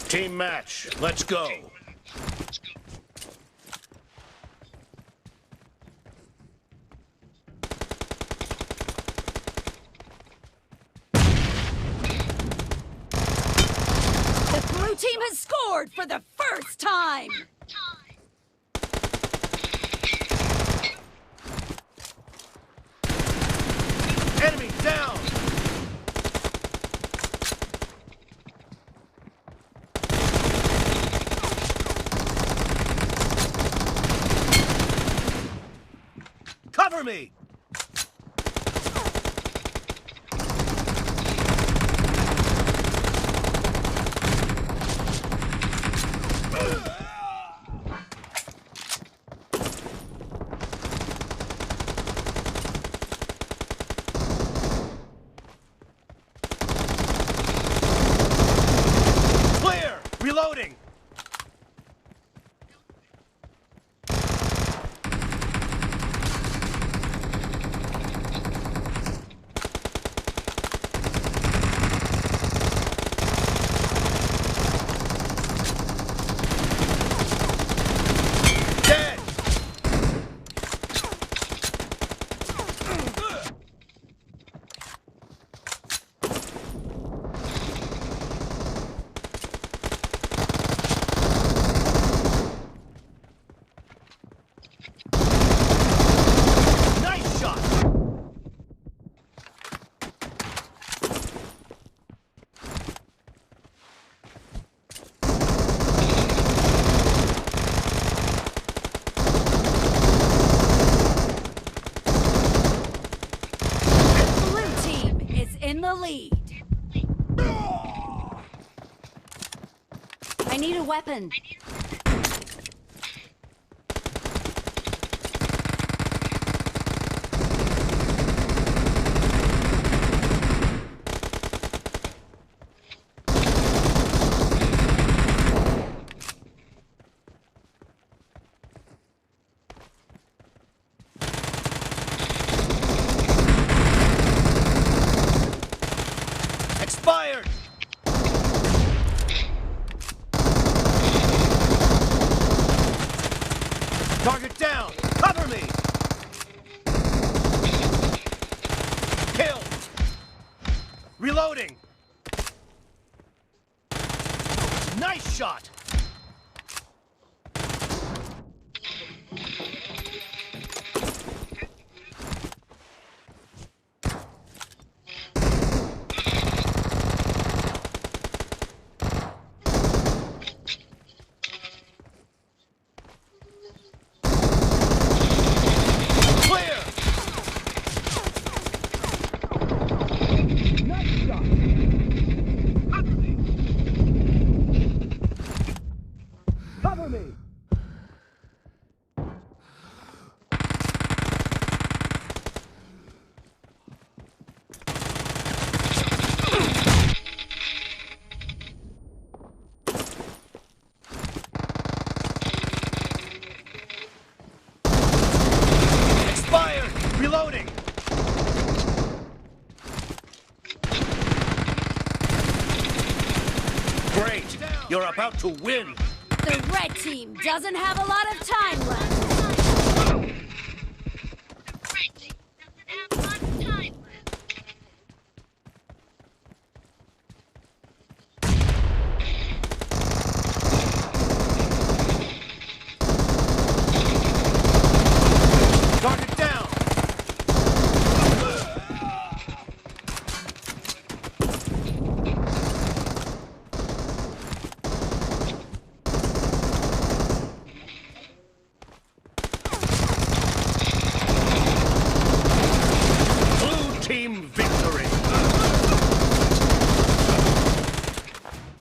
Team match, let's go. The blue team has scored for the first time! Enemy down! Cover me! Clear! Reloading! Dead! Nice shot! Blue team is in the lead. I need a weapon. Expired! Target down! Cover me! Kill! Reloading! Nice shot! Clear! Nice shot! Cover me! Cover me! Expired! Reloading! Great! You're about to win! The red team doesn't have a lot of time left.